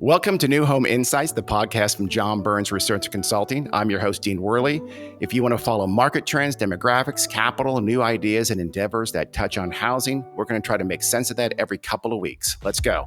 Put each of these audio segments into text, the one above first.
Welcome to New Home Insights, the podcast from John Burns Research Consulting. I'm your host, Dean Worley. If you want to follow market trends, demographics, capital, new ideas, and endeavors that touch on housing, we're going to try to make sense of that every couple of weeks. Let's go.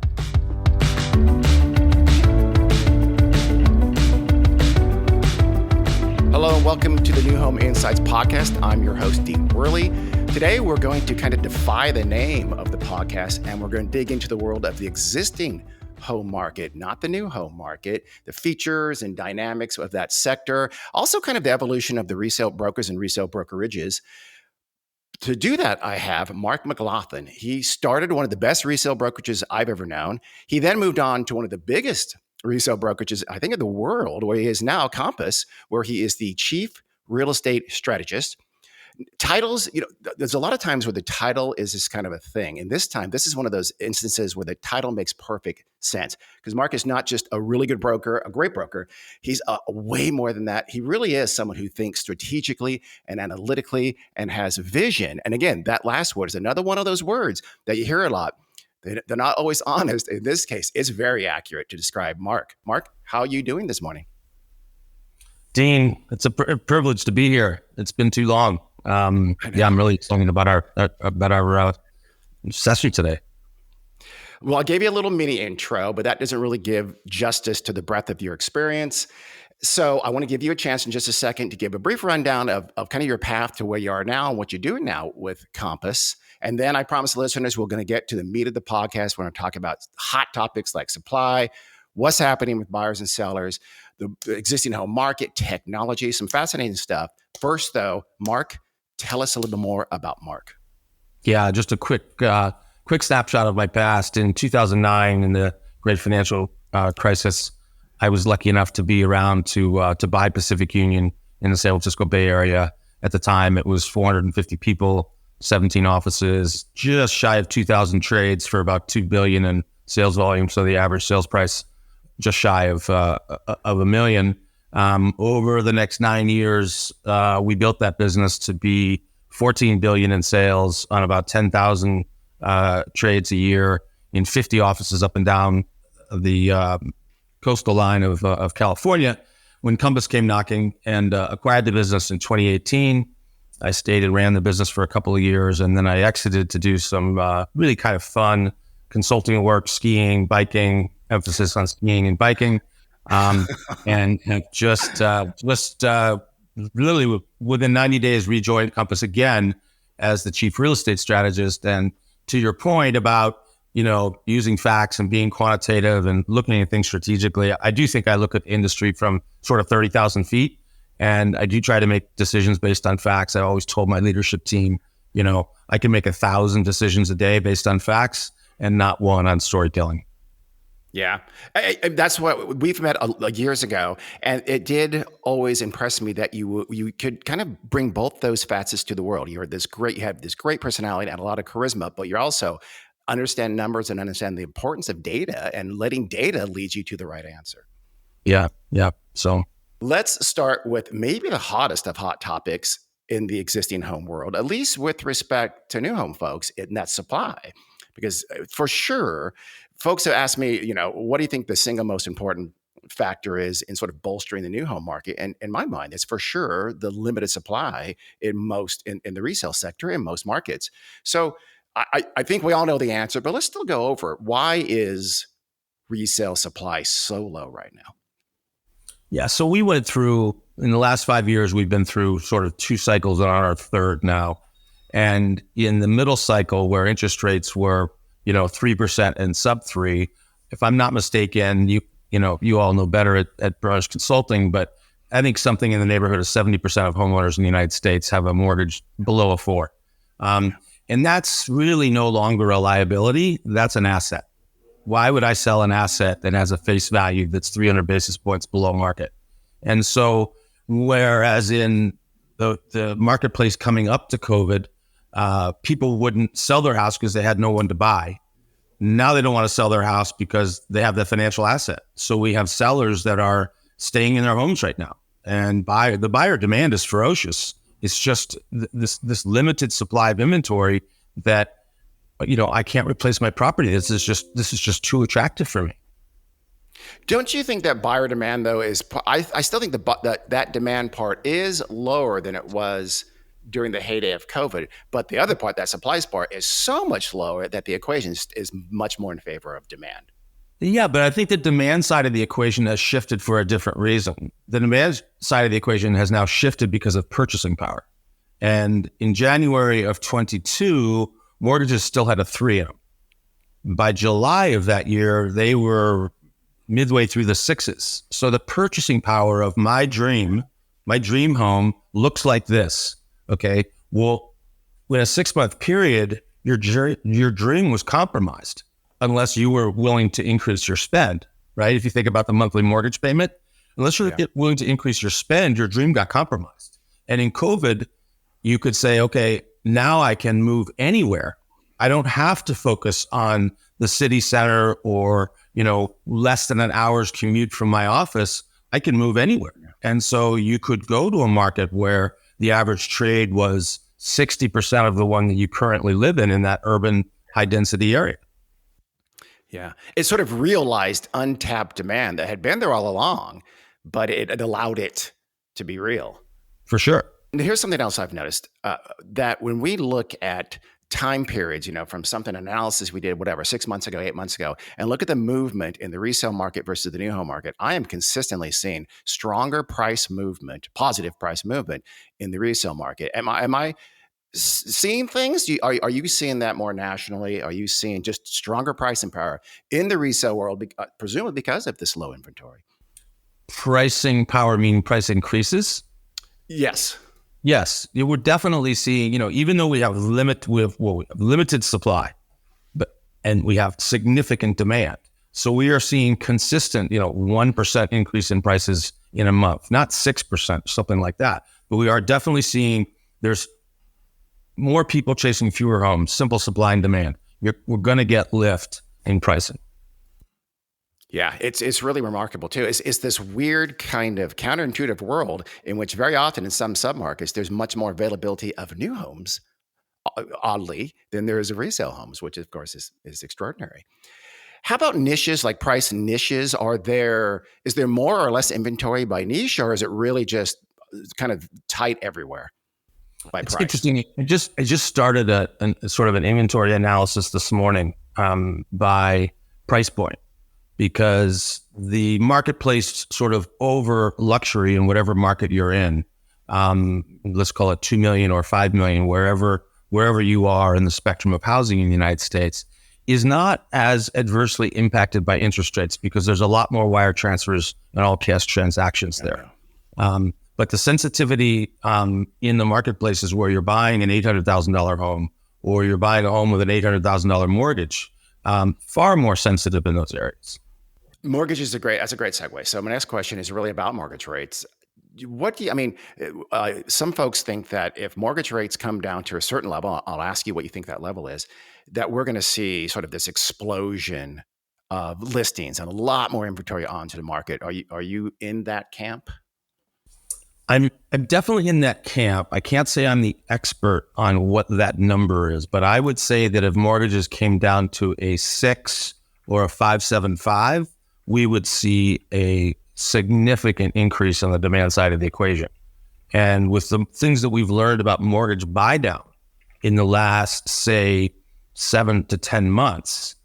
Hello and welcome to the New Home Insights podcast. I'm your host, Dean Worley. Today, we're going to kind of defy the name of the podcast, and we're going to dig into the world of the existing home market, not the new home market, the features and dynamics of that sector, also kind of the evolution of the resale brokers and resale brokerages. To do that, I have Mark McLaughlin. He started one of the best resale brokerages I've ever known. He then moved on to one of the biggest resale brokerages, I think, in the world, where he is now, Compass, where he is the Chief Real Estate Strategist. Titles, there's a lot of times where the title is this kind of a thing. And this time, this is one of those instances where the title makes perfect sense because Mark is not just a really good broker, a great broker. He's way more than that. He really is someone who thinks strategically and analytically and has vision. And again, that last word is another one of those words that you hear a lot. They're not always honest. In this case, it's very accurate to describe Mark. Mark, how are you doing this morning? Dean, it's a privilege to be here. It's been too long. I'm really excited about our session today. Well, I gave you a little mini intro, but that doesn't really give justice to the breadth of your experience. So I want to give you a chance in just a second to give a brief rundown of kind of your path to where you are now and what you're doing now with Compass. And then I promise the listeners we're going to get to the meat of the podcast. We're going to talk about hot topics like supply, what's happening with buyers and sellers, the existing home market, technology, some fascinating stuff. First, though, Mark, tell us a little bit more about Mark. Yeah, just a quick snapshot of my past. In 2009, in the great financial crisis, I was lucky enough to be around to buy Pacific Union in the San Francisco Bay Area. At the time, it was 450 people, 17 offices, just shy of 2,000 trades for about $2 billion in sales volume. So the average sales price just shy of $1 million. Over the next 9 years, we built that business to be $14 billion in sales on about 10,000 trades a year in 50 offices up and down the coastal line of California. When Compass came knocking and acquired the business in 2018, I stayed and ran the business for a couple of years, and then I exited to do some really kind of fun consulting work, skiing, biking, emphasis on skiing and biking. And have just literally within 90 days rejoined Compass again as the Chief Real Estate Strategist. And to your point about, using facts and being quantitative and looking at things strategically, I do think I look at the industry from sort of 30,000 feet. And I do try to make decisions based on facts. I always told my leadership team, I can make 1,000 decisions a day based on facts and not one on storytelling. Yeah, that's what we've met years ago. And it did always impress me that you could kind of bring both those facets to the world. You have this great personality and a lot of charisma, but you're also understand numbers and understand the importance of data and letting data lead you to the right answer. Yeah. So let's start with maybe the hottest of hot topics in the existing home world, at least with respect to new home folks, and that's supply. Because for sure, folks have asked me, what do you think the single most important factor is in sort of bolstering the new home market? And in my mind, it's for sure the limited supply in the resale sector in most markets. So I think we all know the answer, but let's still go over it. Why is resale supply so low right now? Yeah, so we went through, in the last 5 years, we've been through sort of 2 cycles on our third now. And in the middle cycle where interest rates were, 3% and sub 3, if I'm not mistaken, you all know better at Brush Consulting, but I think something in the neighborhood of 70% of homeowners in the United States have a mortgage below a 4. And that's really no longer a liability. That's an asset. Why would I sell an asset that has a face value that's 300 basis points below market? And so, whereas in the marketplace coming up to COVID, people wouldn't sell their house because they had no one to buy. Now they don't want to sell their house because they have the financial asset. So we have sellers that are staying in their homes right now, and the buyer demand is ferocious. It's just this limited supply of inventory that, I can't replace my property. This is just too attractive for me. Don't you think that buyer demand, though, I still think that demand part is lower than it was during the heyday of COVID. But the other part, that supplies part, is so much lower that the equation is much more in favor of demand. Yeah, but I think the demand side of the equation has shifted for a different reason. The demand side of the equation has now shifted because of purchasing power. And in January of 22, mortgages still had a 3 in them. By July of that year, they were midway through the 6s. So the purchasing power of my dream home looks like this. Okay. Well, in a 6-month period, your dream was compromised unless you were willing to increase your spend, right? If you think about the monthly mortgage payment, unless you're willing to increase your spend, your dream got compromised. And in COVID, you could say, okay, now I can move anywhere. I don't have to focus on the city center or, less than an hour's commute from my office. I can move anywhere. And so you could go to a market where the average trade was 60% of the one that you currently live in that urban high density area. Yeah. It sort of realized untapped demand that had been there all along, but it allowed it to be real. For sure. And here's something else I've noticed, that when we look at time periods, from something analysis we did, 6 months ago, 8 months ago, and look at the movement in the resale market versus the new home market, I am consistently seeing stronger price movement, positive price movement in the resale market. Am I seeing things? Are you seeing that more nationally? Are you seeing just stronger pricing power in the resale world, presumably because of this low inventory? Pricing power meaning price increases? Yes. Yes, you would definitely see, even though we have limited supply, and we have significant demand. So we are seeing consistent, 1% increase in prices in a month, not 6%, something like that. But we are definitely seeing there's more people chasing fewer homes, simple supply and demand. We're going to get lift in pricing. Yeah, it's really remarkable too. It's this weird kind of counterintuitive world in which very often in some submarkets, there's much more availability of new homes, oddly, than there is of resale homes, which of course is extraordinary. How about niches, like price niches? Is there more or less inventory by niche, or is it really just kind of tight everywhere by price? It's interesting. I just started a sort of an inventory analysis this morning by price point, because the marketplace sort of over luxury in whatever market you're in, let's call it 2 million or 5 million, wherever you are in the spectrum of housing in the United States, is not as adversely impacted by interest rates because there's a lot more wire transfers and all cash transactions there. But the sensitivity in the marketplaces where you're buying an $800,000 home or you're buying a home with an $800,000 mortgage, far more sensitive in those areas. Mortgage that's a great segue. So my next question is really about mortgage rates. Some folks think that if mortgage rates come down to a certain level, I'll ask you what you think that level is, that we're going to see sort of this explosion of listings and a lot more inventory onto the market. Are you in that camp? I'm definitely in that camp. I can't say I'm the expert on what that number is, but I would say that if mortgages came down to a 6 or a 5.75, we would see a significant increase on the demand side of the equation. And with the things that we've learned about mortgage buy down in the last, say, 7 to 10 months,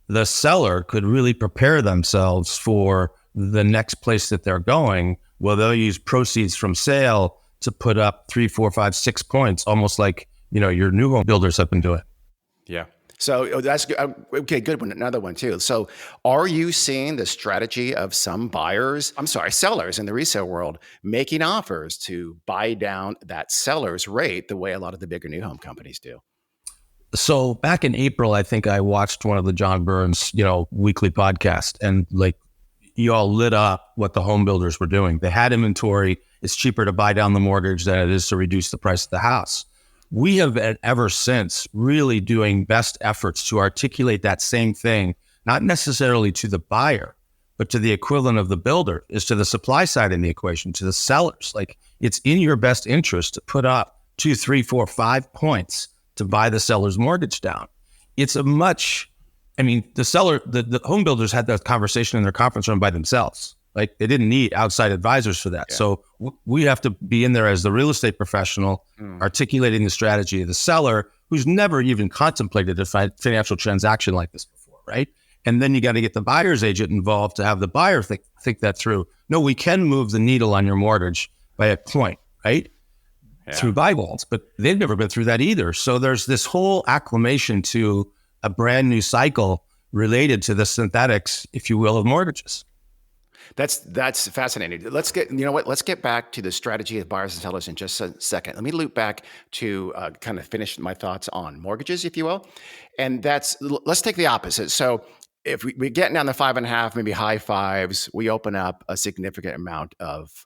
the seller could really prepare themselves for the next place that they're going. Well, they'll use proceeds from sale to put up 3, 4, 5, 6 points, almost like, your new home builders have been doing. Yeah. So that's good. Okay, good one. Another one too. So are you seeing the strategy of some sellers in the resale world making offers to buy down that seller's rate the way a lot of the bigger new home companies do? So back in April, I think I watched one of the John Burns, weekly podcast, and you all lit up what the home builders were doing. They had inventory. It's cheaper to buy down the mortgage than it is to reduce the price of the house. We have been ever since really doing best efforts to articulate that same thing, not necessarily to the buyer, but to the equivalent of the builder, is to the supply side in the equation, to the sellers. Like, it's in your best interest to put up 2, 3, 4, 5 points to buy the seller's mortgage down. It's a much I mean, the home builders had that conversation in their conference room by themselves. Like, they didn't need outside advisors for that. Yeah. So we have to be in there as the real estate professional, articulating the strategy of the seller who's never even contemplated a financial transaction like this before, right? And then you got to get the buyer's agent involved to have the buyer think that through. No, we can move the needle on your mortgage by a point, right? Yeah. Through buy bonds, but they've never been through that either. So there's this whole acclimation to a brand new cycle related to the synthetics, if you will, of mortgages. That's fascinating. Let's get back to the strategy of buyers and sellers in just a second. Let me loop back to kind of finish my thoughts on mortgages, if you will. And let's take the opposite. So if we're getting down the 5.5, maybe high fives, we open up a significant amount of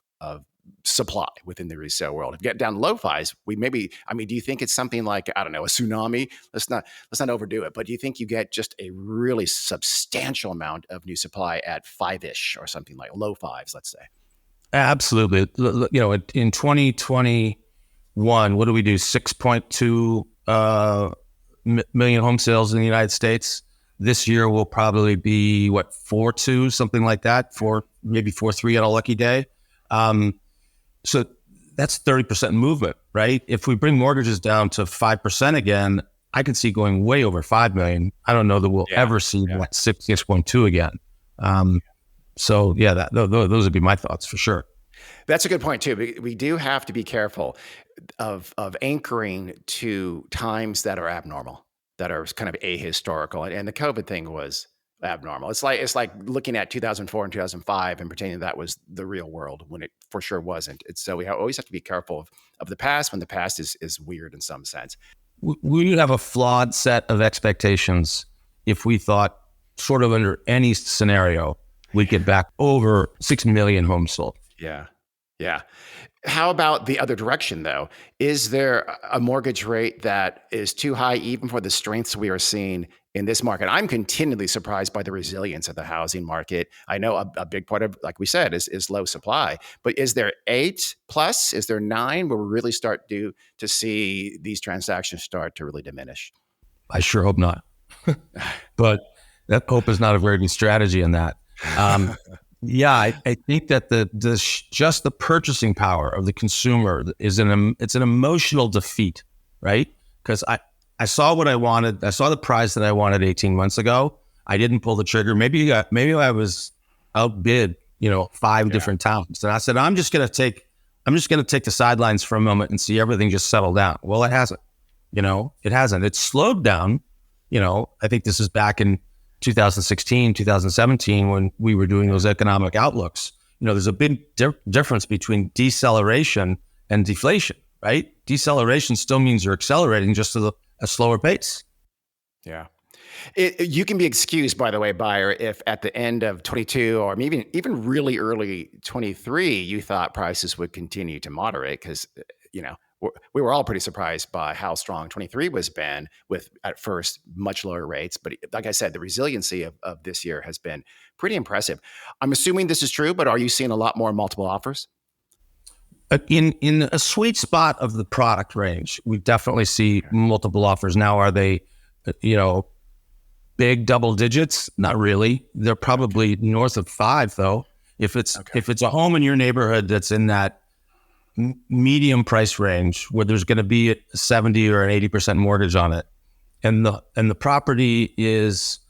supply within the resale world. If we get down low fives, do you think it's something like, I don't know, a tsunami? Let's not overdo it, but do you think you get just a really substantial amount of new supply at five-ish or something like low fives, let's say? Absolutely. You know, in 2021, what do we do? 6.2 million home sales in the United States. This year will probably be 4.2, something like that, maybe 4.3 on a lucky day. So that's 30% movement, right? If we bring mortgages down to 5% again, I can see going way over 5 million. I don't know that we'll ever see 6.2 again. So yeah, those would be my thoughts for sure. That's a good point too. We do have to be careful of anchoring to times that are abnormal, that are kind of ahistorical. And the COVID thing was abnormal. It's like looking at 2004 and 2005 and pretending that was the real world when it for sure wasn't. So we always have to be careful of the past when the past is weird in some sense. We would have a flawed set of expectations if we thought sort of under any scenario we'd get back over 6 million homes sold. Yeah. Yeah. How about the other direction, though? Is there a mortgage rate that is too high even for the strengths we are seeing in this market? I'm continually surprised by the resilience of the housing market. I know a big part of, like we said, is low supply. But is there 8 plus? Is there 9 where we really start to see these transactions start to really diminish? I sure hope not. But that hope is not a very good strategy in that. Yeah, I think that just the purchasing power of the consumer it's an emotional defeat, right? Because I saw what I wanted. I saw the price that I wanted 18 months ago. I didn't pull the trigger. Maybe I was outbid, 5 different times. And I said, I'm just going to take the sidelines for a moment and see everything just settle down. Well, it hasn't. It hasn't. It's slowed down. I think this is back in 2016, 2017, when we were doing those economic outlooks. There's a big difference between deceleration and deflation, right? Deceleration still means you're accelerating just at a slower pace. Yeah. You can be excused, by the way, buyer, if at the end of 22 or maybe even really early 23, you thought prices would continue to moderate because, we were all pretty surprised by how strong 23 was been with, at first, much lower rates. But like I said, the resiliency of this year has been pretty impressive. I'm assuming this is true, but are you seeing a lot more multiple offers? In a sweet spot of the product range, we definitely see multiple offers. Now, are they, big double digits? Not really. They're probably north of 5, though. If it's a home in your neighborhood that's in that medium price range where there's going to be a 70 or an 80% mortgage on it, and the property is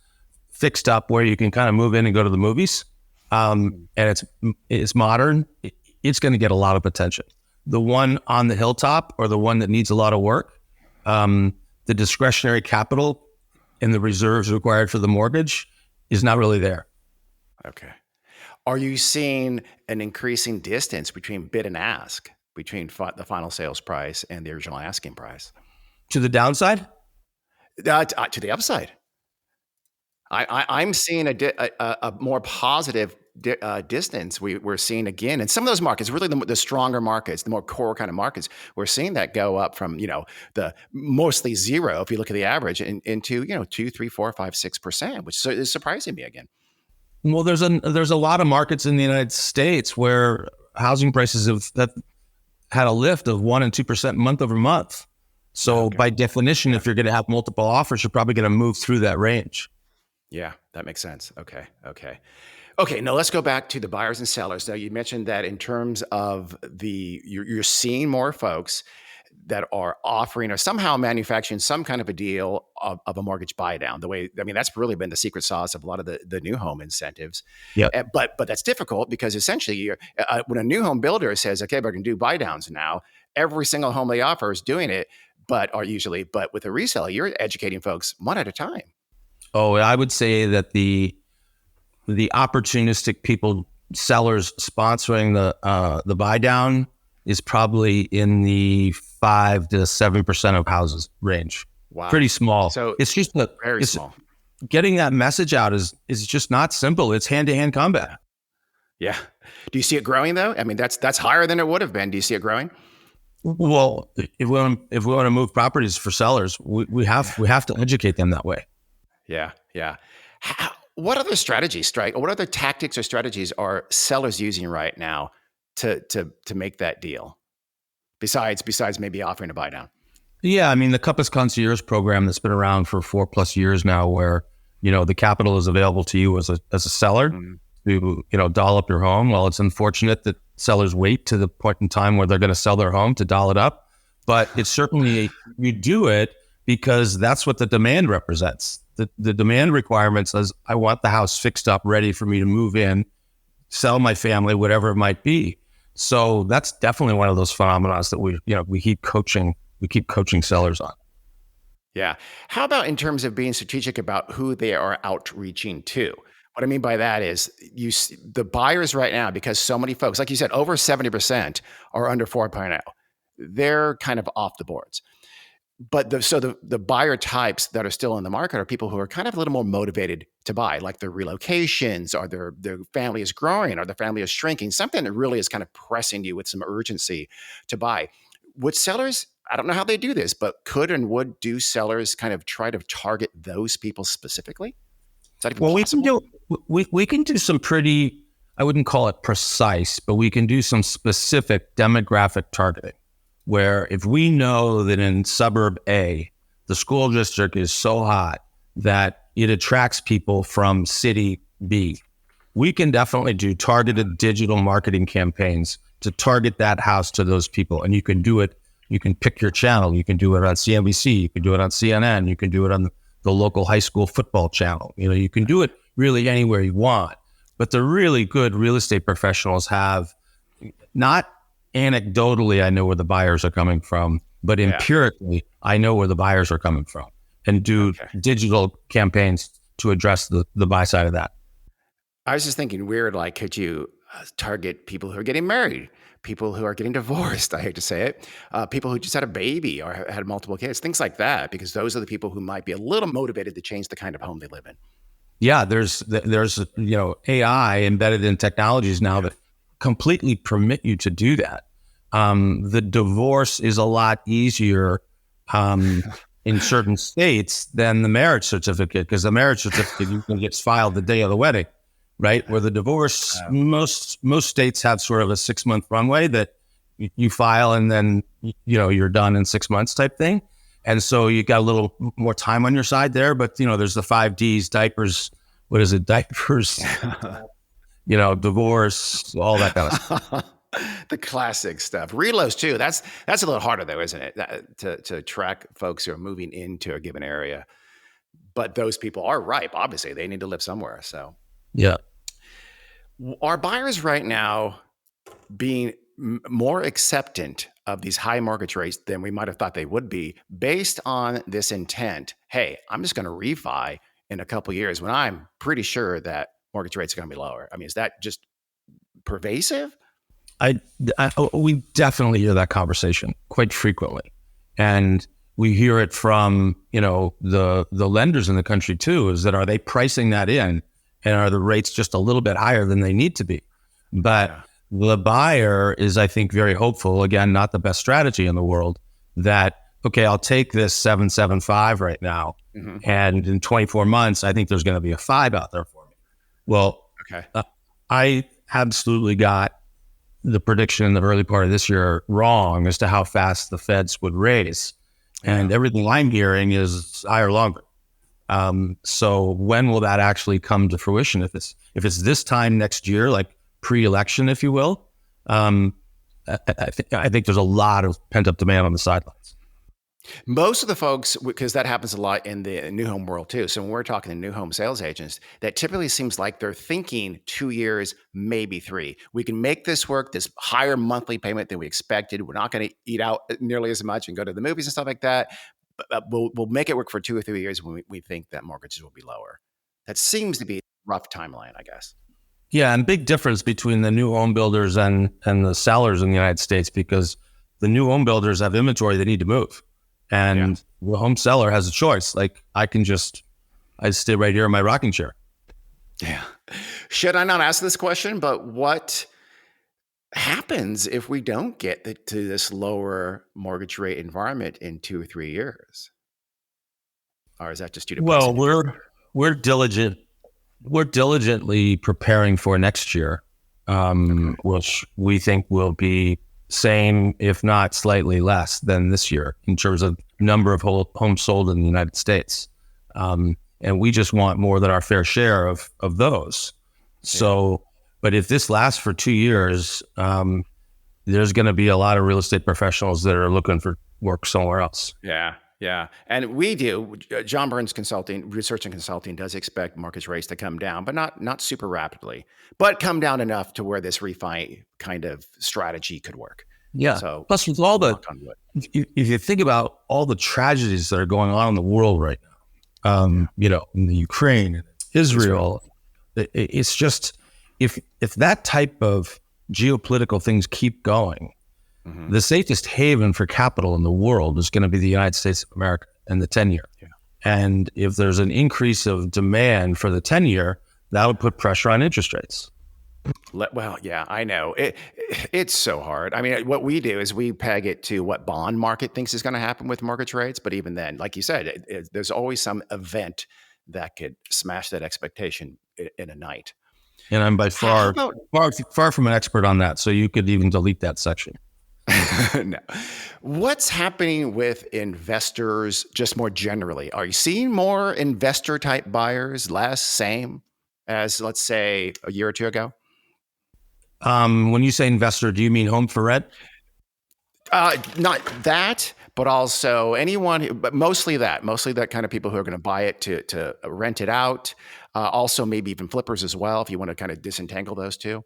fixed up where you can kind of move in and go to the movies, and it's modern, it's going to get a lot of attention. The one on the hilltop or the one that needs a lot of work, the discretionary capital and the reserves required for the mortgage is not really there. Okay. Are you seeing an increasing distance between bid and ask, between the final sales price and the original asking price? To the downside? To the upside. I'm seeing a more positive distance. We're seeing again in some of those markets, really the stronger markets, the more core kind of markets. We're seeing that go up from the mostly 0, if you look at the average, into 2, 3, 4, 5, 6%, which is surprising me again. Well, there's a lot of markets in the United States where housing prices have had a lift of 1% and 2% month over month. So by definition, if you're going to have multiple offers, you're probably going to move through that range. Yeah, that makes sense. Okay. Okay. Okay. Now let's go back to the buyers and sellers. Now you mentioned that in terms of you're seeing more folks that are offering or somehow manufacturing some kind of a deal of a mortgage buy down. The way, I mean, that's really been the secret sauce of a lot of the new home incentives. Yep. But that's difficult because essentially when a new home builder says, okay, we're going to do buy downs now, every single home they offer is doing it, but with a reseller, you're educating folks one at a time. Oh, I would say that the opportunistic people, sellers sponsoring the buy down is probably in the 5 to 7% of houses range. Wow. Pretty small. So it's just very small. Getting that message out is just not simple. It's hand-to-hand combat. Yeah. Do you see it growing though? I mean, that's higher than it would have been. Do you see it growing? Well, if we want to move properties for sellers, we have to educate them that way. Yeah. Yeah. What other strategies, what other tactics or strategies are sellers using right now to make that deal? Besides maybe offering a buy down? Yeah, I mean the Compass Concierge program that's been around for 4+ years now, where the capital is available to you as a seller to doll up your home. Well, it's unfortunate that sellers wait to the point in time where they're going to sell their home to doll it up, but it's certainly you do it because that's what the demand represents. The demand requirement says, I want the house fixed up, ready for me to move in, sell my family, whatever it might be. So that's definitely one of those phenomena that we keep coaching sellers on. Yeah. How about in terms of being strategic about who they are outreaching to? What I mean by that is the buyers right now, because so many folks, like you said, over 70% are under 4.0. They're kind of off the boards. But the buyer types that are still in the market are people who are kind of a little more motivated to buy, like their relocations, or their family is growing, or their family is shrinking, something that really is kind of pressing you with some urgency to buy. Would sellers, I don't know how they do this, but could and would do sellers kind of try to target those people specifically? Is that even possible? We can do some pretty, I wouldn't call it precise, but we can do some specific demographic targeting. Where if we know that in suburb A, the school district is so hot that it attracts people from city B, we can definitely do targeted digital marketing campaigns to target that house to those people. And you can do it, you can pick your channel. You can do it on CNBC, you can do it on CNN, you can do it on the local high school football channel. You can do it really anywhere you want. But the really good real estate professionals have not anecdotally, I know where the buyers are coming from, but empirically, I know where the buyers are coming from, and do digital campaigns to address the buy side of that. I was just thinking weird, like, could you target people who are getting married, people who are getting divorced, I hate to say it, people who just had a baby or had multiple kids, things like that, because those are the people who might be a little motivated to change the kind of home they live in. Yeah, there's AI embedded in technologies now that completely permit you to do that. The divorce is a lot easier in certain states than the marriage certificate, because the marriage certificate gets filed the day of the wedding, right? Where the divorce, most states have sort of a 6-month runway that you file and then you're done in 6 months type thing. And so you got a little more time on your side there, but there's the 5 Ds, diapers, diapers, divorce, all that kind of stuff. The classic stuff. Relos too. That's a little harder though, isn't it? To track folks who are moving into a given area. But those people are ripe. Obviously, they need to live somewhere. So yeah. Are buyers right now being more acceptant of these high mortgage rates than we might have thought they would be, based on this intent? Hey, I'm just going to refi in a couple of years when I'm pretty sure that mortgage rates are going to be lower. I mean, is that just pervasive? We definitely hear that conversation quite frequently, and we hear it from the lenders in the country too. Is that, are they pricing that in, and are the rates just a little bit higher than they need to be? But the buyer is, I think, very hopeful. Again, not the best strategy in the world. That okay, I'll take this 7.75 right now, and in 24 months, I think there's going to be a 5 out there for me. Well, I absolutely got the prediction in the early part of this year wrong as to how fast the Feds would raise. And everything I'm hearing is higher longer. So when will that actually come to fruition? If it's this time next year, like pre-election, if you will, I think there's a lot of pent-up demand on the sidelines. Most of the folks, because that happens a lot in the new home world too. So when we're talking to new home sales agents, that typically seems like they're thinking 2 years, maybe 3. We can make this work, this higher monthly payment than we expected. We're not going to eat out nearly as much and go to the movies and stuff like that. But we'll make it work for 2 or 3 years when we think that mortgages will be lower. That seems to be a rough timeline, I guess. Yeah, and big difference between the new home builders and the sellers in the United States, because the new home builders have inventory they need to move. And the home seller has a choice. Like I stay right here in my rocking chair. Yeah. Should I not ask this question, but what happens if we don't get to this lower mortgage rate environment in 2 or 3 years? Or is that just too depressing? Well, we're diligently preparing for next year, which we think will be same, if not slightly less than this year in terms of number of homes sold in the United States. And we just want more than our fair share of those. So, but if this lasts for 2 years, there's going to be a lot of real estate professionals that are looking for work somewhere else. Yeah. Yeah. And we do. John Burns Consulting, Research and Consulting does expect mortgage rates to come down, but not super rapidly, but come down enough to where this refi kind of strategy could work. Yeah. So plus with all if you think about all the tragedies that are going on in the world right now, in the Ukraine, Israel, it's just, if that type of geopolitical things keep going, the safest haven for capital in the world is going to be the United States of America and the 10-year. Yeah. And if there's an increase of demand for the 10-year, that would put pressure on interest rates. Well, yeah, I know. It's so hard. I mean, what we do is we peg it to what bond market thinks is going to happen with mortgage rates. But even then, like you said, there's always some event that could smash that expectation in a night. And I'm by far from an expert on that. So you could even delete that section. No. What's happening with investors just more generally? Are you seeing more investor type buyers, less, same as, let's say, a year or two ago? When you say investor, do you mean home for rent? Not that, but also anyone, but mostly that kind of people who are going to buy it to rent it out. Also maybe even flippers as well, if you want to kind of disentangle those two.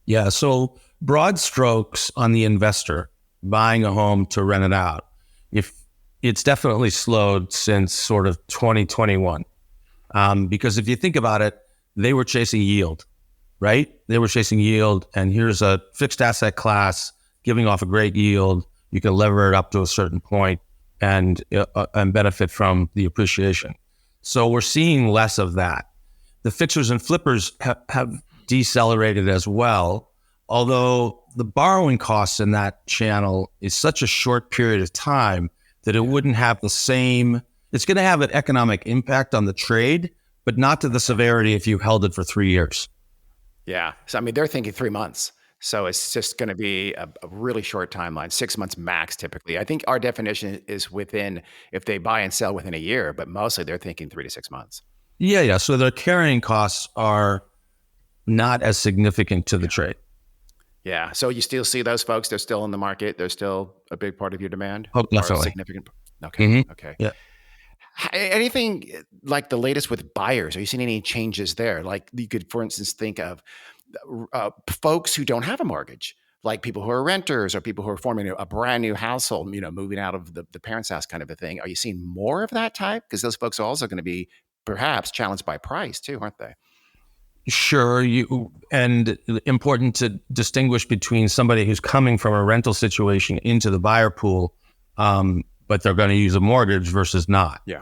Yeah. So broad strokes on the investor buying a home to rent it out. If it's definitely slowed since sort of 2021. Because if you think about it, they were chasing yield, right? They were chasing yield, and here's a fixed asset class giving off a great yield. You can lever it up to a certain point and benefit from the appreciation. So we're seeing less of that. The fixers and flippers have decelerated as well, although the borrowing costs in that channel is such a short period of time that it wouldn't have the same, it's going to have an economic impact on the trade, but not to the severity if you held it for 3 years. Yeah. So, I mean, they're thinking 3 months. So it's just going to be a really short timeline, 6 months max typically. I think our definition is within, if they buy and sell within a year, but mostly they're thinking 3 to 6 months. Yeah. So their carrying costs are not as significant to the trade. Yeah. So you still see those folks, they're still in the market. They're still a big part of your demand. Oh, definitely. Significant. Okay. Okay. Yeah. Anything like the latest with buyers? Are you seeing any changes there? Like you could, for instance, think of folks who don't have a mortgage, like people who are renters or people who are forming a brand new household, moving out of the parents' house kind of a thing. Are you seeing more of that type? Because those folks are also going to be perhaps challenged by price too, aren't they? Sure. And important to distinguish between somebody who's coming from a rental situation into the buyer pool, but they're going to use a mortgage versus not. Yeah.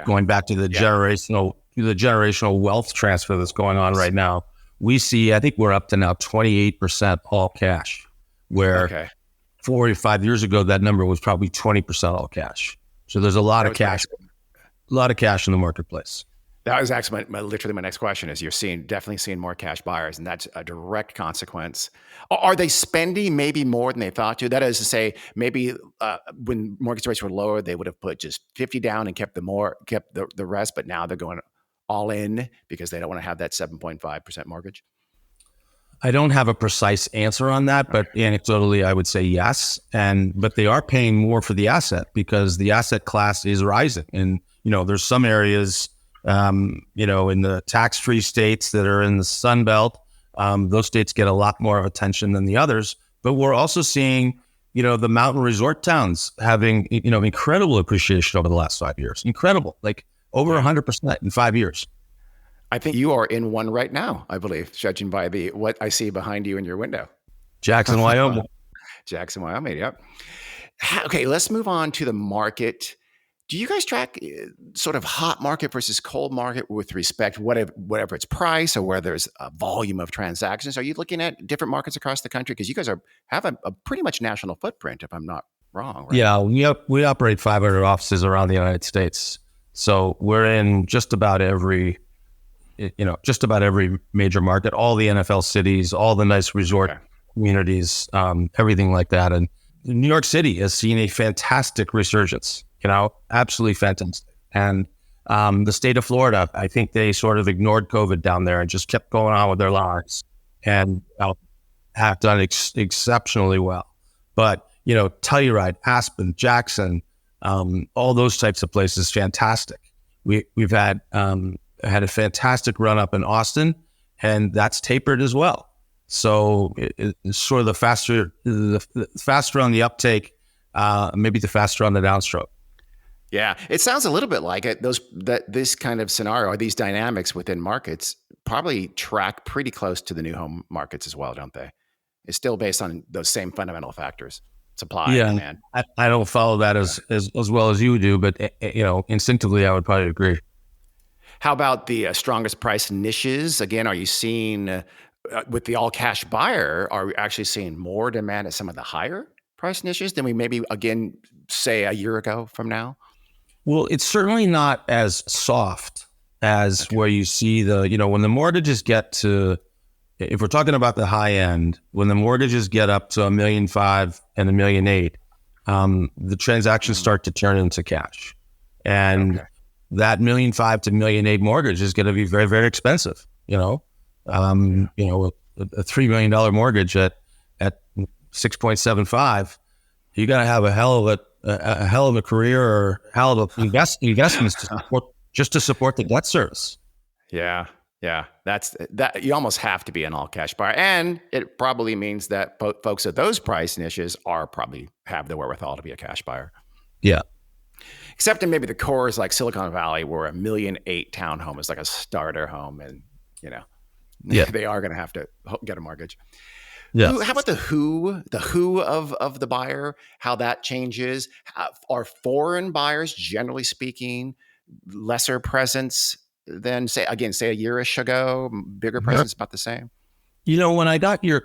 Going back to the generational wealth transfer that's going on right now. We see, I think we're up to now 28% all cash, where 4 or 5 years ago, that number was probably 20% all cash. So there's a lot of cash in the marketplace. That was actually literally my next question is you're definitely seeing more cash buyers, and that's a direct consequence. Are they spending maybe more than they thought to? That is to say, maybe when mortgage rates were lower, they would have put just 50 down and kept the rest, but now they're going all in because they don't want to have that 7.5% mortgage. I don't have a precise answer on that, but anecdotally, I would say yes. But they are paying more for the asset because the asset class is rising. And, there's some areas, in the tax-free states that are in the Sun Belt, those states get a lot more of attention than the others. But we're also seeing, the mountain resort towns having, incredible appreciation over the last 5 years. Incredible, like over 100% in 5 years. I think you are in one right now, I believe, judging by what I see behind you in your window. Jackson, Wyoming. Jackson, Wyoming, yep. Okay, let's move on to the market. Do you guys track sort of hot market versus cold market with respect, whatever its price or whether there's a volume of transactions? Are you looking at different markets across the country? Because you guys have a pretty much national footprint, if I'm not wrong, right? Yeah, we operate 500 offices around the United States. So we're in just about every major market, all the NFL cities, all the nice resort communities, everything like that. And New York City has seen a fantastic resurgence, absolutely fantastic. And the state of Florida, I think they sort of ignored COVID down there and just kept going on with their lives and have done exceptionally well. But, Telluride, Aspen, Jackson, all those types of places, fantastic. We've had a fantastic run up in Austin, and that's tapered as well. So it's sort of the faster on the uptake, maybe the faster on the downstroke. Yeah, it sounds a little bit like it. This kind of scenario or these dynamics within markets probably track pretty close to the new home markets as well, don't they? It's still based on those same fundamental factors: supply, demand. I don't follow that as well as you do, but instinctively, I would probably agree. How about the strongest price niches? Again, are you seeing with the all cash buyer? Are we actually seeing more demand at some of the higher price niches than we maybe again say a year ago from now? Well, it's certainly not as soft as where you see when the mortgages get to, if we're talking about the high end, when the mortgages get up to $1.5 million and $1.8 million, the transactions start to turn into cash. And that $1.5 million to $1.8 million mortgage is going to be very, very expensive. A $3 million mortgage at 6.75, you got to have a hell of a career or hell of investments to support the debt service. Yeah. That's that. You almost have to be an all cash buyer, and it probably means that folks at those price niches probably have the wherewithal to be a cash buyer. Yeah. Except in maybe the cores like Silicon Valley, where $1.8 million townhome is like a starter home, and they are going to have to get a mortgage. Yeah. How about the who of the buyer? How that changes? Are foreign buyers, generally speaking, lesser presence than say a year-ish ago? Bigger presence, about the same. When I got your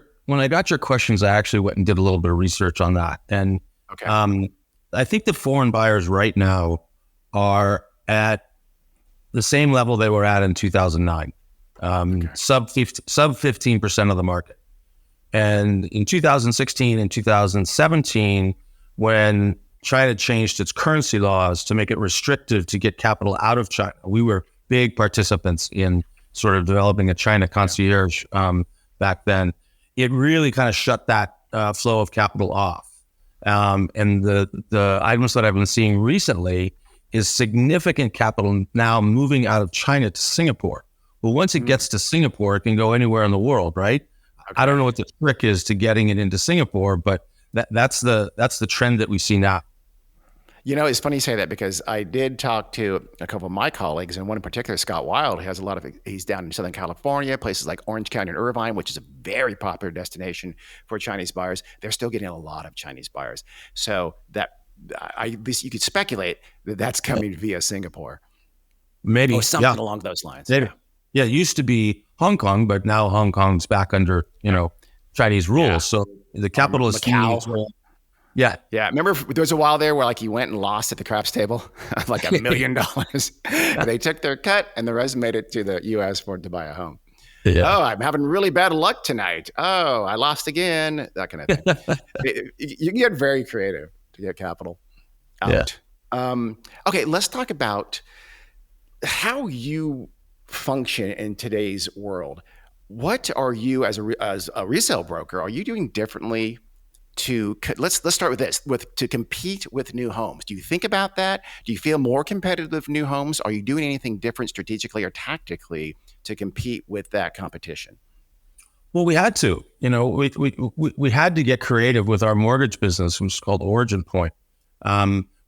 questions, I actually went and did a little bit of research on that, and I think the foreign buyers right now are at the same level they were at in 2009, sub 15% of the market. And in 2016 and 2017, when China changed its currency laws to make it restrictive to get capital out of China, we were big participants in sort of developing a China concierge back then. It really kind of shut that flow of capital off. And the items that I've been seeing recently is significant capital now moving out of China to Singapore. Well, once it gets to Singapore, it can go anywhere in the world, right? Okay. I don't know what the trick is to getting it into Singapore, but that's the trend that we see now. It's funny you say that because I did talk to a couple of my colleagues, and one in particular, Scott Wild, he's down in Southern California, places like Orange County and Irvine, which is a very popular destination for Chinese buyers. They're still getting a lot of Chinese buyers. So that at least you could speculate that that's coming via Singapore. Maybe. Or something along those lines. Maybe. Yeah, it used to be Hong Kong, but now Hong Kong's back under, Chinese rules. Yeah. So the capital is Yeah. Yeah. Remember there was a while there where like you went and lost at the craps table like $1 million. They took their cut and the rest made it to the US to buy a home. Yeah. Oh, I'm having really bad luck tonight. Oh, I lost again. That kind of thing. You can get very creative to get capital out. Yeah. Okay, let's talk about how you function in today's world. What are you as a resale broker? Are you doing differently to let's start with this to compete with new homes? Do you think about that? Do you feel more competitive with new homes? Are you doing anything different strategically or tactically to compete with that competition? Well, we had to. We had to get creative with our mortgage business, which is called Origin Point.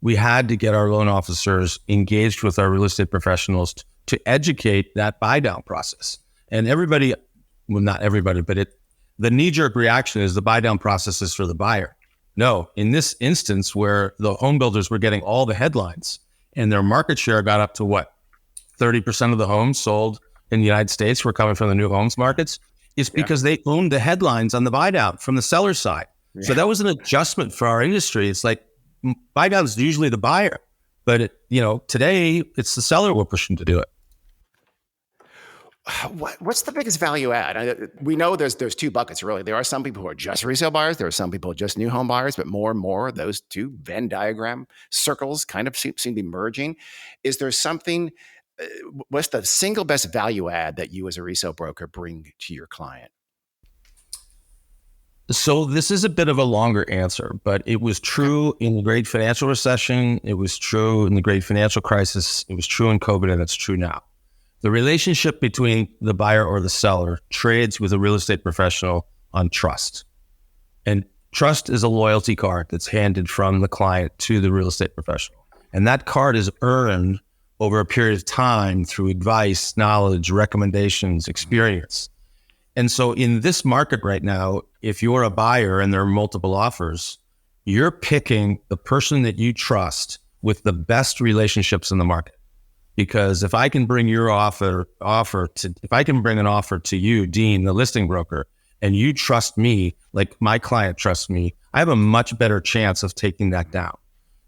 We had to get our loan officers engaged with our real estate professionals to educate that buy down process. And everybody, well, not everybody, but the knee-jerk reaction is the buy-down process is for the buyer. No, in this instance where the home builders were getting all the headlines and their market share got up to what? 30% of the homes sold in the United States were coming from the new homes markets, is because they owned the headlines on the buy-down from the seller side. Yeah. So that was an adjustment for our industry. It's like buy-down is usually the buyer, but today it's the seller we're pushing to do it. What's the biggest value add? We know there's two buckets, really. There are some people who are just resale buyers. There are some people just new home buyers, but more and more, those two Venn diagram circles kind of seem to be merging. Is there something, what's the single best value add that you as a resale broker bring to your client? So this is a bit of a longer answer, but it was true in the great financial recession. It was true in the great financial crisis. It was true in COVID, and it's true now. The relationship between the buyer or the seller trades with a real estate professional on trust. And trust is a loyalty card that's handed from the client to the real estate professional. And that card is earned over a period of time through advice, knowledge, recommendations, experience. And so in this market right now, if you're a buyer and there are multiple offers, you're picking the person that you trust with the best relationships in the market. Because if I can bring your if I can bring an offer to you, Dean, the listing broker, and you trust me, like my client trusts me, I have a much better chance of taking that down.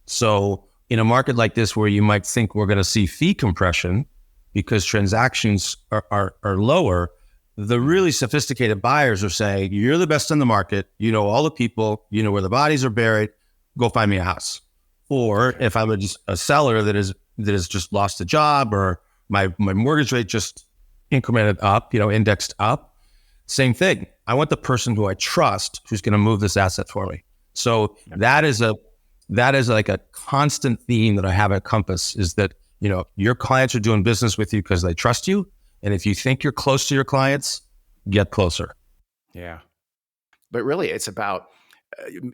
So in a market like this, where you might think we're going to see fee compression because transactions are lower, the really sophisticated buyers are saying, you're the best in the market. You know all the people, you know where the bodies are buried, go find me a house. Or if I'm a seller that has just lost a job, or my mortgage rate just incremented up, indexed up, same thing. I want the person who I trust who's going to move this asset for me. So that is like a constant theme that I have at Compass, is that, your clients are doing business with you because they trust you. And if you think you're close to your clients, get closer. Yeah. But really it's about,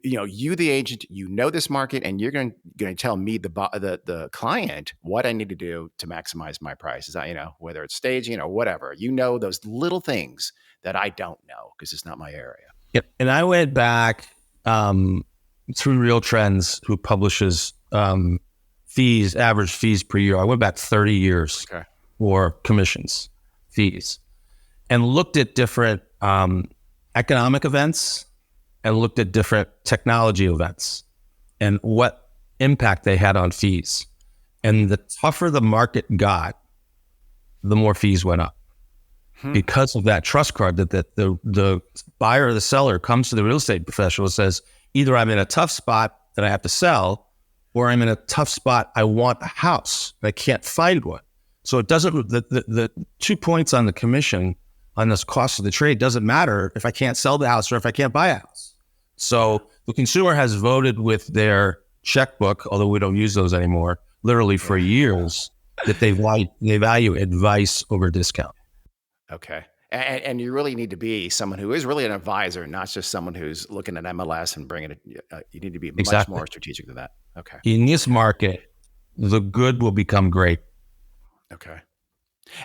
you, the agent, this market, and you're going to tell me, the client, what I need to do to maximize my price. Is that, whether it's staging or whatever, those little things that I don't know because it's not my area. Yep. And I went back through Real Trends, who publishes average fees per year. I went back 30 years for commissions, fees, and looked at different economic events, and looked at different technology events and what impact they had on fees. And the tougher the market got, the more fees went up. Because of that trust card that the buyer or the seller comes to the real estate professional and says, either I'm in a tough spot that I have to sell, or I'm in a tough spot, I want a house, and I can't find one. So it doesn't, the 2 points on the commission on this cost of the trade doesn't matter if I can't sell the house or if I can't buy a house. So the consumer has voted with their checkbook, although we don't use those anymore, literally for years, that they value advice over discount. Okay. And you really need to be someone who is really an advisor, not just someone who's looking at MLS and bringing it. You need to be much more strategic than that. Okay. In this market, the good will become great. Okay.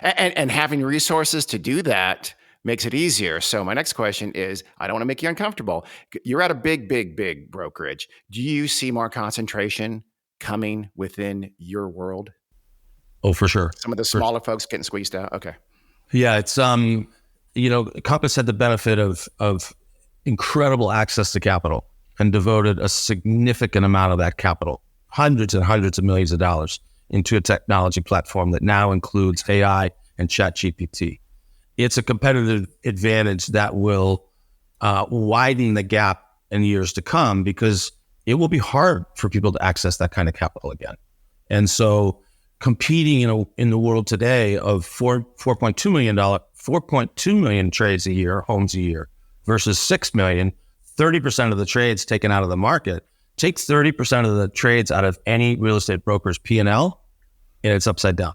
And having resources to do that makes it easier. So my next question is, I don't want to make you uncomfortable. You're at a big brokerage. Do you see more concentration coming within your world? Oh, for sure. Some of the smaller folks getting squeezed out. Okay. Yeah, it's Compass had the benefit of incredible access to capital. and devoted a significant amount of that capital, hundreds and hundreds of millions of dollars, into a technology platform that now includes AI and ChatGPT. It's a competitive advantage that will widen the gap in years to come, because it will be hard for people to access that kind of capital again. And so competing in the world today of 4.2 million trades a year, homes a year, versus 6 million, 30% of the trades taken out of the market. Take 30% of the trades out of any real estate broker's P&L, and it's upside down.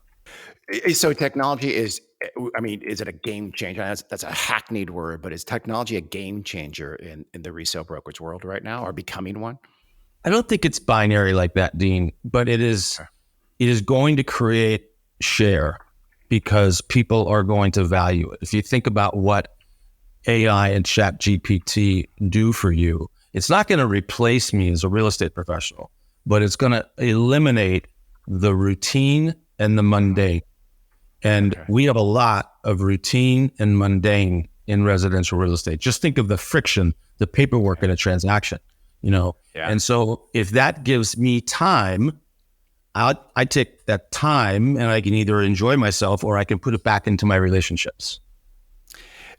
So technology is it a game changer? That's a hackneyed word, but is technology a game changer in the resale brokerage world right now, or becoming one? I don't think it's binary like that, Dean, but it is going to create share because people are going to value it. If you think about what AI and ChatGPT do for you, it's not going to replace me as a real estate professional, but it's going to eliminate the routine and the mundane. And we have a lot of routine and mundane in residential real estate. Just think of the friction, the paperwork in a transaction, And so if that gives me time, I take that time and I can either enjoy myself or I can put it back into my relationships.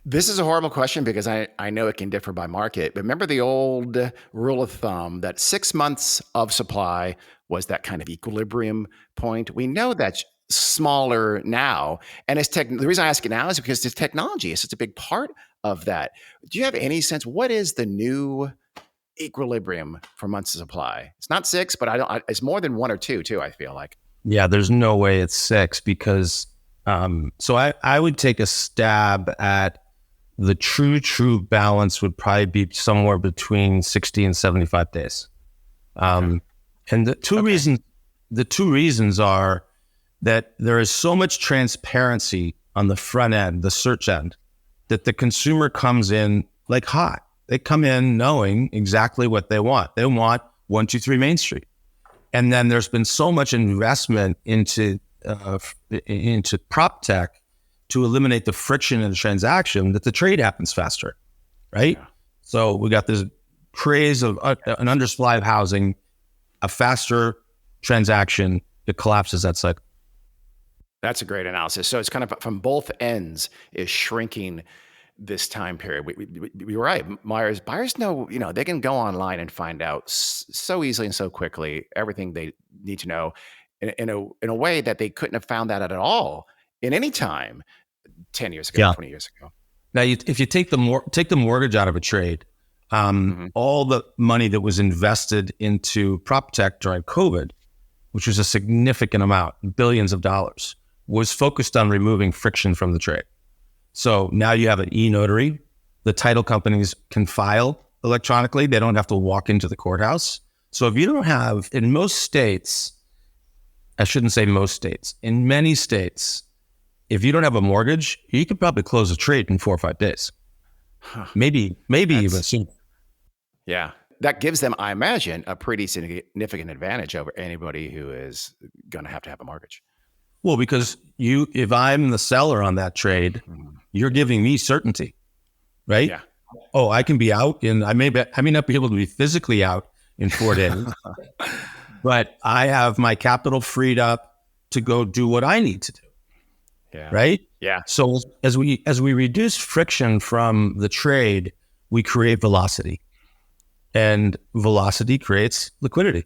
This is a horrible question because I know it can differ by market. But remember the old rule of thumb that 6 months of supply was that kind of equilibrium point. We know that's smaller now. And the reason I ask it now is because the technology is such a big part of that. Do you have any sense, what is the new equilibrium for months of supply? It's not 6, but it's more than 1 or 2 too, I feel like. Yeah, there's no way it's 6 because, so I would take a stab at the true balance would probably be somewhere between 60 and 75 days. And the two reasons are that there is so much transparency on the front end, the search end, that the consumer comes in like hot. They come in knowing exactly what they want. They want 123 Main Street. And then there's been so much investment into prop tech to eliminate the friction in the transaction that the trade happens faster, right? Yeah. So we got this craze of an undersupply of housing, a faster transaction that collapses that cycle. That's a great analysis. So it's kind of from both ends is shrinking this time period. You're right. Buyers know, they can go online and find out so easily and so quickly everything they need to know in a way that they couldn't have found that at all in any time 10 years ago, 20 years ago. Now, if you take the mortgage out of a trade, all the money that was invested into prop tech during COVID, which was a significant amount, billions of dollars, was focused on removing friction from the trade. So now you have an e-notary. The title companies can file electronically. They don't have to walk into the courthouse. So if you don't have, in most states, I shouldn't say most states, in many states, if you don't have a mortgage, you could probably close a trade in 4 or 5 days. Maybe even sooner. Yeah. That gives them, I imagine, a pretty significant advantage over anybody who is going to have a mortgage. Well, because if I'm the seller on that trade, you're giving me certainty, right? Yeah. Oh, I can be out I may not be able to be physically out in 4 days, but I have my capital freed up to go do what I need to do. Yeah. Right? Yeah. So as we reduce friction from the trade, we create velocity. And velocity creates liquidity.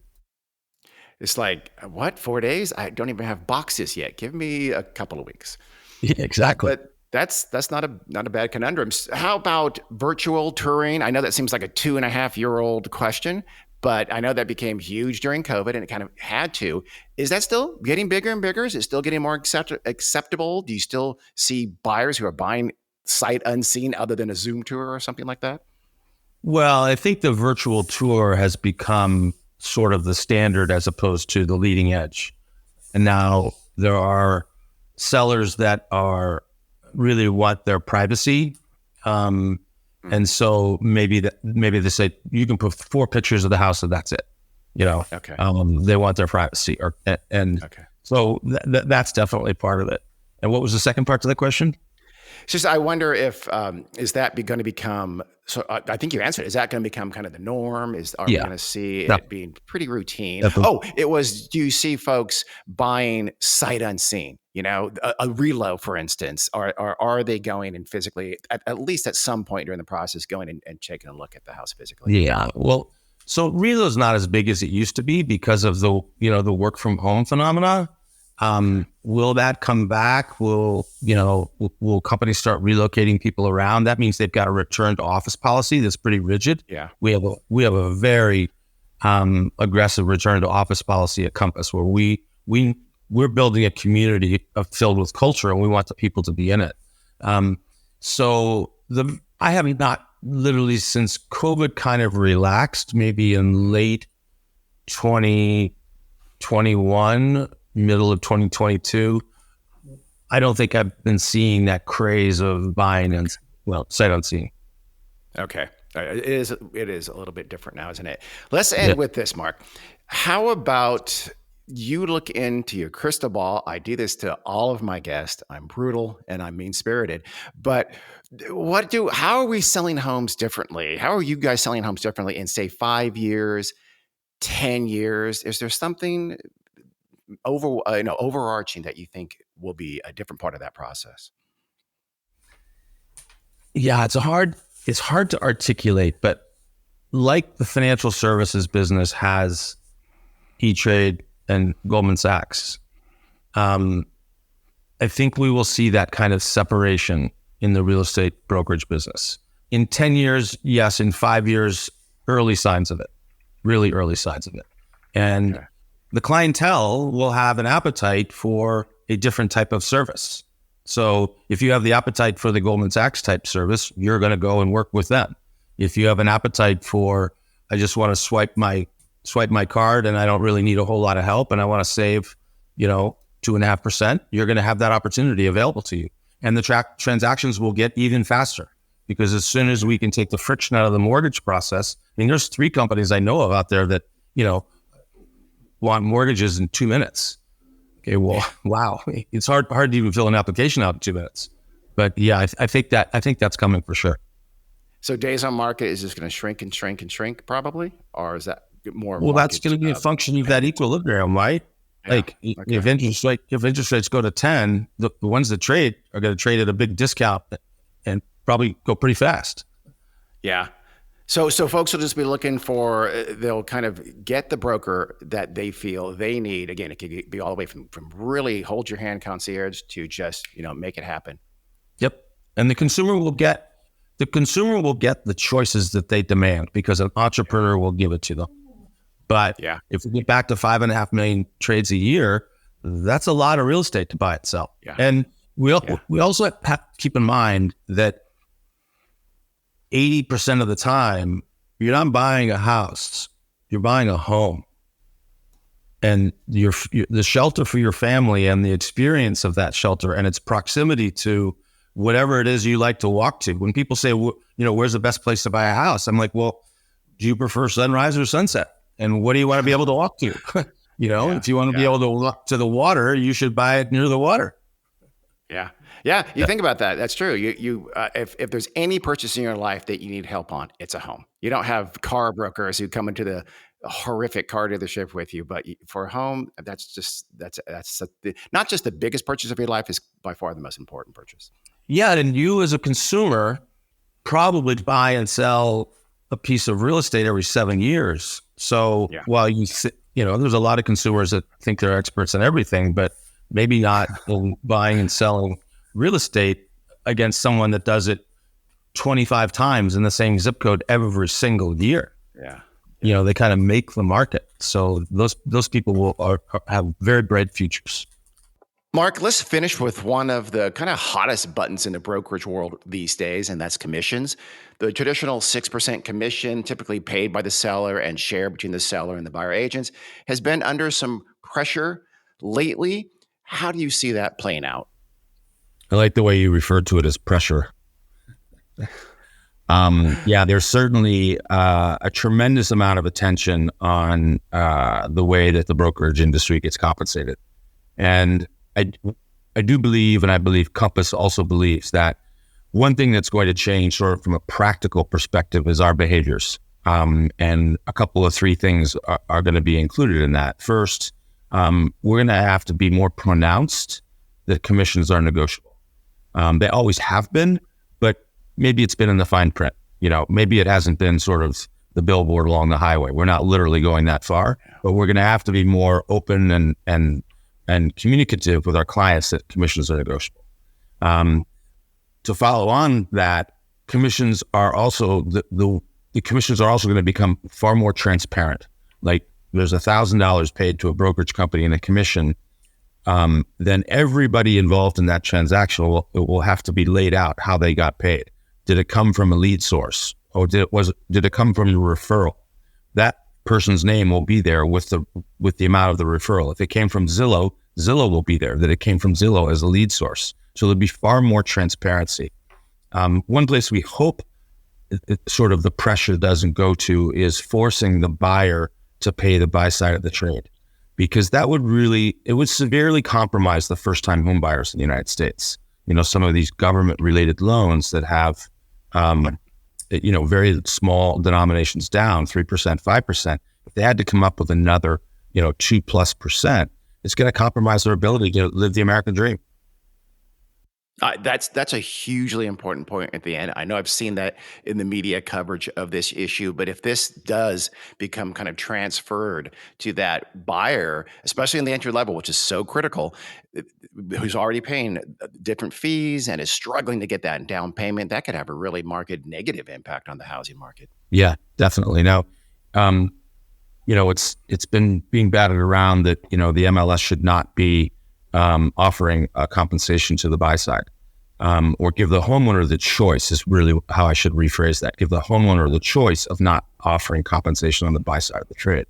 It's like, what, 4 days? I don't even have boxes yet. Give me a couple of weeks. Yeah, exactly. But that's not a bad conundrum. How about virtual touring? I know that seems like a 2.5-year-old question, but I know that became huge during COVID and it kind of had to. Is that still getting bigger and bigger? Is it still getting more acceptable? Do you still see buyers who are buying sight unseen other than a Zoom tour or something like that? Well, I think the virtual tour has become sort of the standard as opposed to the leading edge. And now there are sellers that really want their privacy. And so maybe they say you can put 4 pictures of the house and that's it. Okay. They want their privacy so that's definitely part of it. And what was the second part to the question? It's just I wonder if is that going to become? So I think you answered. Is that going to become kind of the norm? Are we Yeah. going to see No, it being pretty routine? definitely. Oh, it was. Do you see folks buying sight unseen? A reload, for instance, or are they going and physically, at least at some point during the process, going and taking a look at the house physically? Yeah. Well, so Relo is not as big as it used to be because of the work from home phenomena. Will that come back? Will companies start relocating people around? That means they've got a return to office policy that's pretty rigid. Yeah. We have a very aggressive return to office policy at Compass, where we're building a community filled with culture, and we want the people to be in it. I have not literally since COVID kind of relaxed, maybe in late 2021, middle of 2022. I don't think I've been seeing that craze of buying and sight unseen. Okay. It is a little bit different now, isn't it? Let's end with this, Mark. How about you look into your crystal ball? I do this to all of my guests. I'm brutal and I'm mean-spirited, but how are we selling homes differently? How are you guys selling homes differently in, say, 5 years, 10 years? Is there something overarching that you think will be a different part of that process? Yeah, it's hard to articulate, but like the financial services business has E-Trade and Goldman Sachs, I think we will see that kind of separation in the real estate brokerage business. In 10 years, yes. In 5 years, early signs of it, really early signs of it. And the clientele will have an appetite for a different type of service. So if you have the appetite for the Goldman Sachs type service, you're going to go and work with them. If you have an appetite for, I just want to swipe my card and I don't really need a whole lot of help and I want to save, 2.5%, you're going to have that opportunity available to you. And the transactions will get even faster because as soon as we can take the friction out of the mortgage process, there's 3 companies I know of out there that, want mortgages in 2 minutes. Okay, well, wow, it's hard to even fill an application out in 2 minutes. But yeah, I think that's coming for sure. So days on market is just going to shrink and shrink and shrink, probably, or is that more? Well, that's going to be a function of that equilibrium, right? Yeah, like if interest rates go to 10, the ones that trade are going to trade at a big discount and probably go pretty fast. Yeah. So folks will just be looking for, they'll kind of get the broker that they feel they need. Again, it could be all the way from really hold your hand concierge to just, make it happen. Yep. And the consumer will get the choices that they demand because an entrepreneur will give it to them. But if we get back to 5.5 million trades a year, that's a lot of real estate to buy and sell. Yeah. And we also have to keep in mind that 80% of the time, you're not buying a house, you're buying a home. And the shelter for your family and the experience of that shelter and its proximity to whatever it is you like to walk to. When people say, where's the best place to buy a house? I'm like, well, do you prefer sunrise or sunset? And what do you want to be able to walk to? If you want to be able to walk to the water, you should buy it near the water. Yeah. Yeah. You think about that. That's true. If there's any purchase in your life that you need help on, it's a home. You don't have car brokers who come into the horrific car dealership with you, but for a home, that's not just the biggest purchase of your life, is by far the most important purchase. Yeah. And you as a consumer probably buy and sell a piece of real estate every 7 years. So while there's a lot of consumers that think they're experts in everything, but maybe not in buying and selling real estate against someone that does it 25 times in the same zip code every single year. Yeah. They kind of make the market. So those people will have very bright futures. Mark, let's finish with one of the kind of hottest buttons in the brokerage world these days, and that's commissions. The traditional 6% commission, typically paid by the seller and shared between the seller and the buyer agents, has been under some pressure lately. How do you see that playing out? I like the way you referred to it as pressure. There's certainly a tremendous amount of attention on the way that the brokerage industry gets compensated. And I do believe, and I believe Compass also believes, that one thing that's going to change sort of from a practical perspective is our behaviors. And a couple of three things are going to be included in that. First, we're going to have to be more pronounced that commissions are negotiable. They always have been, but maybe it's been in the fine print. Maybe it hasn't been sort of the billboard along the highway. We're not literally going that far, but we're going to have to be more open and communicative with our clients that commissions are negotiable. To follow on that, commissions are also the commissions are also going to become far more transparent. Like there's $1,000 paid to a brokerage company in a commission, then everybody involved in that transaction will have to be laid out how they got paid. Did it come from a lead source, or did it come from a referral? That person's name will be there with the amount of the referral. If it came from Zillow, Zillow will be there that it came from Zillow as a lead source. So there'll be far more transparency. One place we hope sort of the pressure doesn't go to is forcing the buyer to pay the buy side of the trade, because it would severely compromise the first-time home buyers in the United States. Some of these government-related loans that have, very small denominations down, 3%, 5%. If they had to come up with another, 2+%, it's going to compromise their ability to live the American dream. That's a hugely important point at the end. I know I've seen that in the media coverage of this issue, but if this does become kind of transferred to that buyer, especially in the entry level, which is so critical, who's already paying different fees and is struggling to get that down payment, that could have a really marked negative impact on the housing market. Yeah, definitely. Now, it's been being batted around that, the MLS should not be offering a compensation to the buy side, or give the homeowner the choice is really how I should rephrase that. Give the homeowner the choice of not offering compensation on the buy side of the trade.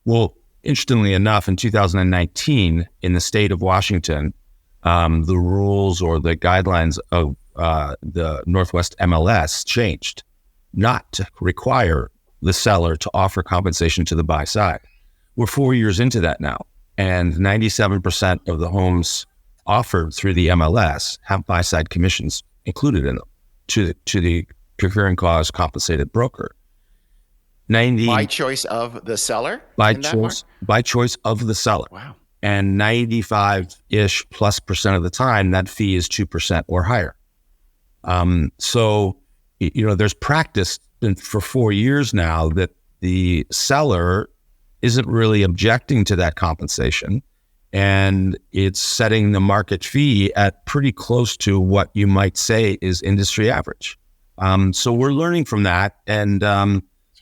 Well, interestingly enough, in 2019, in the state of Washington, the rules or the guidelines of the Northwest MLS changed not to require the seller to offer compensation to the buy side. We're 4 years into that now, and 97% of the homes offered through the MLS have buy-side commissions included in them to the procuring cause compensated broker. By choice of the seller? By choice of the seller. Wow. And 95-ish plus percent of the time, that fee is 2% or higher. So, there's practice for 4 years now that the seller isn't really objecting to that compensation, and it's setting the market fee at pretty close to what you might say is industry average. So we're learning from that, and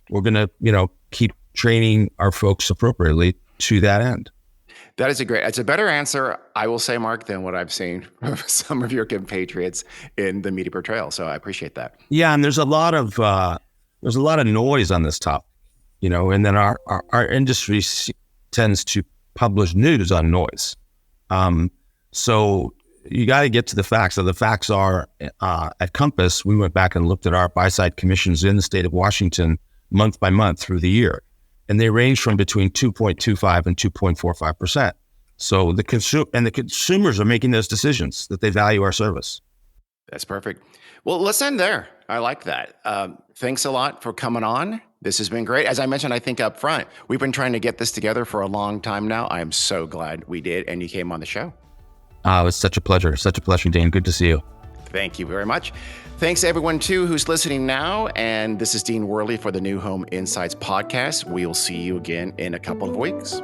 we're going to, keep training our folks appropriately to that end. It's a better answer, I will say, Mark, than what I've seen from some of your compatriots in the media portrayal. So I appreciate that. Yeah, and there's a lot of noise on this topic. And then our industry tends to publish news on noise. So you got to get to the facts. So the facts are, at Compass, we went back and looked at our buy-side commissions in the state of Washington month by month through the year, and they range from between 2.25 and 2.45%. So the consumers are making those decisions that they value our service. That's perfect. Well, let's end there. I like that. Thanks a lot for coming on. This has been great. As I mentioned, I think up front, we've been trying to get this together for a long time now. I am so glad we did, and you came on the show. It's such a pleasure. Such a pleasure, Dean. Good to see you. Thank you very much. Thanks everyone too who's listening now. And this is Dean Worley for the New Home Insights podcast. We'll see you again in a couple of weeks.